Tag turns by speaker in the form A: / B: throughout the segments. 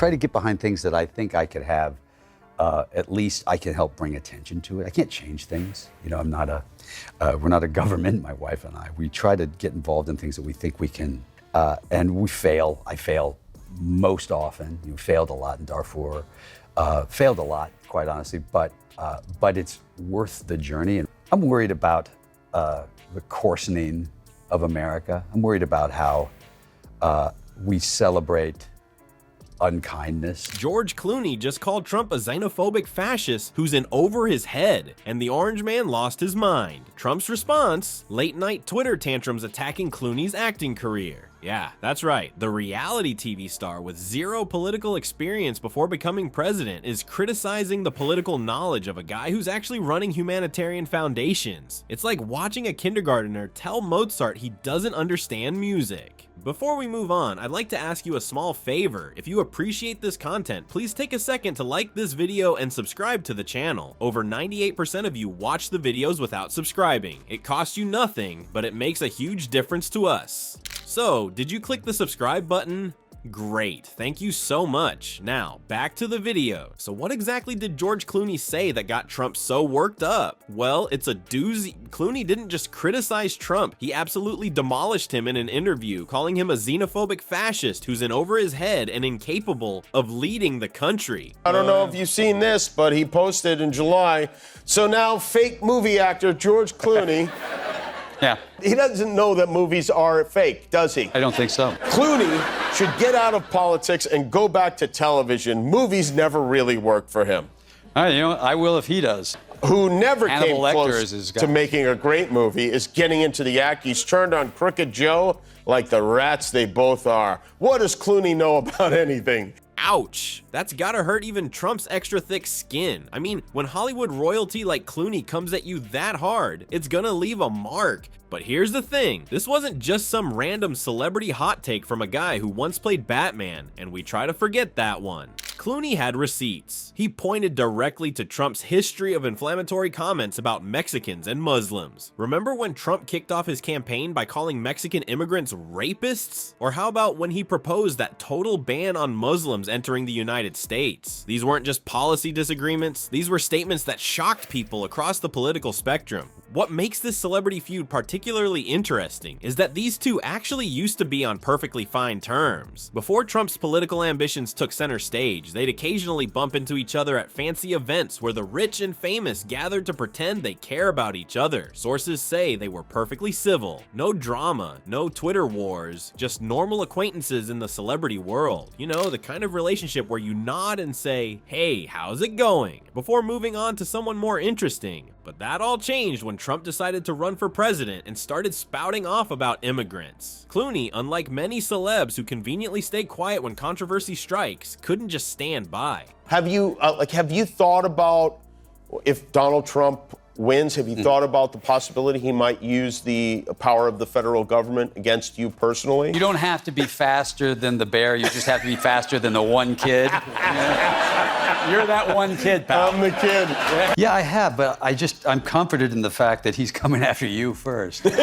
A: try to get behind things that I think I could have. At least I can help bring attention to it. I can't change things. You know, we're not a government, my wife and I. We try to get involved in things that we think we can, and we fail. I fail most often. You failed a lot in Darfur, failed a lot, quite honestly, but it's worth the journey. And I'm worried about the coarsening of America. I'm worried about how we celebrate unkindness.
B: George Clooney just called Trump a xenophobic fascist who's in over his head, and the orange man lost his mind. Trump's response? Late-night Twitter tantrums attacking Clooney's acting career. Yeah, that's right. The reality TV star with zero political experience before becoming president is criticizing the political knowledge of a guy who's actually running humanitarian foundations. It's like watching a kindergartner tell Mozart he doesn't understand music. Before we move on, I'd like to ask you a small favor. If you appreciate this content, please take a second to like this video and subscribe to the channel. Over 98% of you watch the videos without subscribing. It costs you nothing, but it makes a huge difference to us. So, did you click the subscribe button? Great, thank you so much. Now, back to the video. So what exactly did George Clooney say that got Trump so worked up? Well, it's a doozy. Clooney didn't just criticize Trump, he absolutely demolished him in an interview, calling him a xenophobic fascist who's in over his head and incapable of leading the country.
C: I don't know if you've seen this, but he posted in July, so now fake movie actor George Clooney.
A: Yeah.
C: He doesn't know that movies are fake, does he?
A: I don't think so.
C: Clooney should get out of politics and go back to television. Movies never really work for him.
A: You know, I will if he does.
C: Who never came
A: Hannibal Lecter
C: close
A: is his guy.
C: to making a great movie is getting into the act. He's turned on Crooked Joe like the rats they both are. What does Clooney know about anything?
B: Ouch, that's gotta hurt even Trump's extra thick skin. I mean, when Hollywood royalty like Clooney comes at you that hard, it's gonna leave a mark. But here's the thing, this wasn't just some random celebrity hot take from a guy who once played Batman, and we try to forget that one. Clooney had receipts. He pointed directly to Trump's history of inflammatory comments about Mexicans and Muslims. Remember when Trump kicked off his campaign by calling Mexican immigrants rapists? Or how about when he proposed that total ban on Muslims entering the United States? These weren't just policy disagreements, these were statements that shocked people across the political spectrum. What makes this celebrity feud particularly interesting is that these two actually used to be on perfectly fine terms. Before Trump's political ambitions took center stage, they'd occasionally bump into each other at fancy events where the rich and famous gathered to pretend they care about each other. Sources say they were perfectly civil, no drama, no Twitter wars, just normal acquaintances in the celebrity world. You know, the kind of relationship where you nod and say, "Hey, how's it going?" before moving on to someone more interesting. But that all changed when Trump decided to run for president and started spouting off about immigrants. Clooney, unlike many celebs who conveniently stay quiet when controversy strikes, couldn't just stand by.
C: Have you thought about if Donald Trump wins, have you thought about the possibility he might use the power of the federal government against you personally?
A: You don't have to be faster than the bear, you just have to be faster than the one kid. You're that one kid, pal.
C: I'm the kid.
A: Yeah, I have, but I'm comforted in the fact that he's coming after you first.
C: That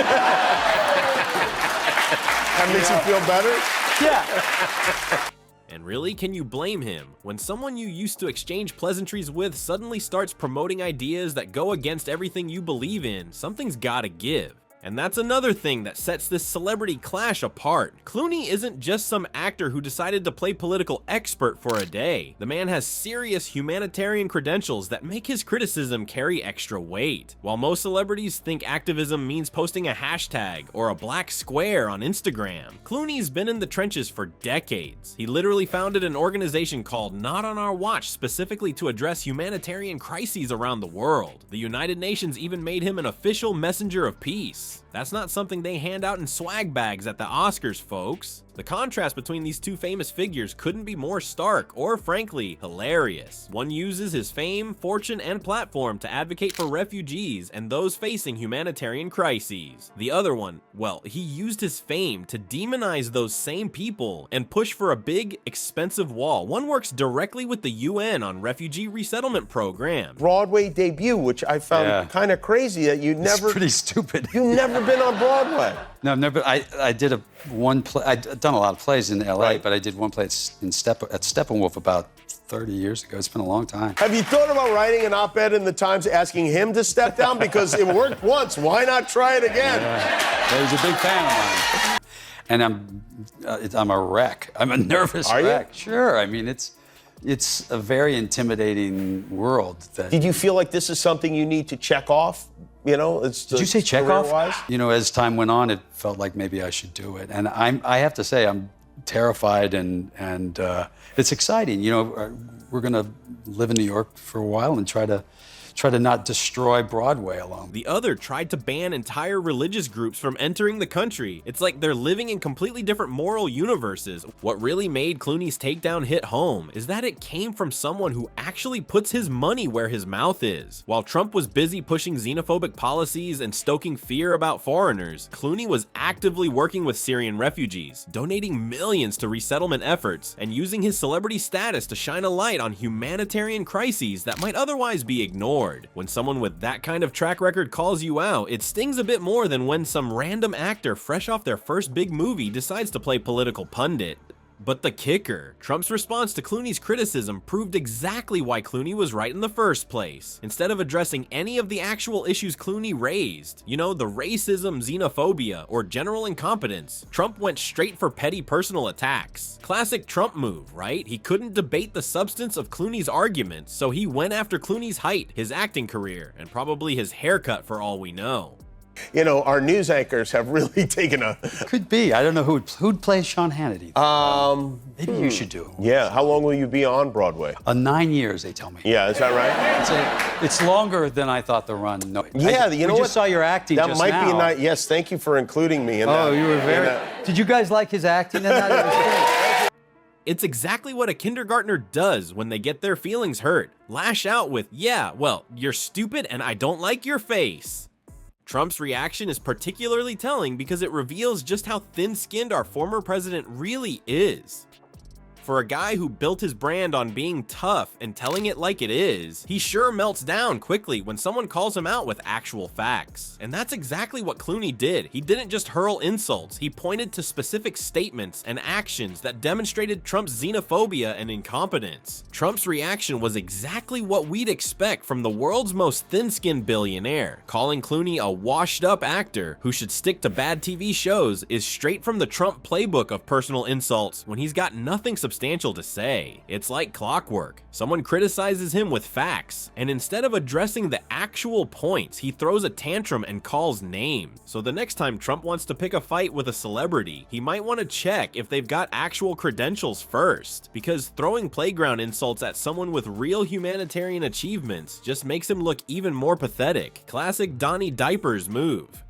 C: makes you feel better?
A: Yeah.
B: And really, can you blame him? When someone you used to exchange pleasantries with suddenly starts promoting ideas that go against everything you believe in, something's gotta give. And that's another thing that sets this celebrity clash apart. Clooney isn't just some actor who decided to play political expert for a day. The man has serious humanitarian credentials that make his criticism carry extra weight. While most celebrities think activism means posting a hashtag or a black square on Instagram, Clooney's been in the trenches for decades. He literally founded an organization called Not on Our Watch specifically to address humanitarian crises around the world. The United Nations even made him an official messenger of peace. That's not something they hand out in swag bags at the Oscars, folks. The contrast between these two famous figures couldn't be more stark or, frankly, hilarious. One uses his fame, fortune, and platform to advocate for refugees and those facing humanitarian crises. The other one, well, he used his fame to demonize those same people and push for a big, expensive wall. One works directly with the UN on refugee resettlement programs.
C: Broadway debut, which I found kind of crazy that
A: It's pretty stupid.
C: You never been on Broadway.
A: No, I've never. I did one play. I've done a lot of plays in L.A.,
C: Right.
A: but I did one play at Steppenwolf about 30 years ago. It's been a long time.
C: Have you thought about writing an op-ed in the Times asking him to step down? Because it worked once. Why not try it again?
A: Yeah, he's a big fan of mine. And I'm a wreck. I'm a nervous
C: Are you?
A: wreck. Sure. I mean, it's a very intimidating world.
C: Did you feel like this is something you need to check off? You know,
A: Did you say check off?
C: career-wise?
A: You know, as time went on, it felt like maybe I should do it. And I have to say, I'm terrified and it's exciting. You know, we're going to live in New York for a while and try to not destroy Broadway alone.
B: The other tried to ban entire religious groups from entering the country. It's like they're living in completely different moral universes. What really made Clooney's takedown hit home is that it came from someone who actually puts his money where his mouth is. While Trump was busy pushing xenophobic policies and stoking fear about foreigners, Clooney was actively working with Syrian refugees, donating millions to resettlement efforts, and using his celebrity status to shine a light on humanitarian crises that might otherwise be ignored. When someone with that kind of track record calls you out, it stings a bit more than when some random actor fresh off their first big movie decides to play political pundit. But the kicker, Trump's response to Clooney's criticism proved exactly why Clooney was right in the first place. Instead of addressing any of the actual issues Clooney raised, you know, the racism, xenophobia, or general incompetence, Trump went straight for petty personal attacks. Classic Trump move, right? He couldn't debate the substance of Clooney's arguments, so he went after Clooney's height, his acting career, and probably his haircut for all we know.
C: You know, our news anchors have really taken a...
A: Could be. I don't know who'd play Sean Hannity. Maybe you should do it.
C: Yeah, how long will you be on Broadway?
A: 9 years, they tell me.
C: Yeah, is that right?
A: It's longer than I thought the run. No,
C: Yeah, you know
A: we
C: what?
A: just saw your acting
C: That
A: just
C: might
A: now.
C: be a night. Yes, thank you for including me in that.
A: Oh, you were very...
C: in that.
A: Did you guys like his acting in that? It was great.
B: It's exactly what a kindergartner does when they get their feelings hurt. Lash out with, yeah, well, you're stupid and I don't like your face. Trump's reaction is particularly telling because it reveals just how thin-skinned our former president really is. For a guy who built his brand on being tough and telling it like it is, he sure melts down quickly when someone calls him out with actual facts. And that's exactly what Clooney did. He didn't just hurl insults, he pointed to specific statements and actions that demonstrated Trump's xenophobia and incompetence. Trump's reaction was exactly what we'd expect from the world's most thin-skinned billionaire. Calling Clooney a washed-up actor who should stick to bad TV shows is straight from the Trump playbook of personal insults when he's got nothing substantial to say. It's like clockwork. Someone criticizes him with facts, and instead of addressing the actual points, he throws a tantrum and calls names. So the next time Trump wants to pick a fight with a celebrity, he might want to check if they've got actual credentials first, because throwing playground insults at someone with real humanitarian achievements just makes him look even more pathetic. Classic Donnie Diapers move.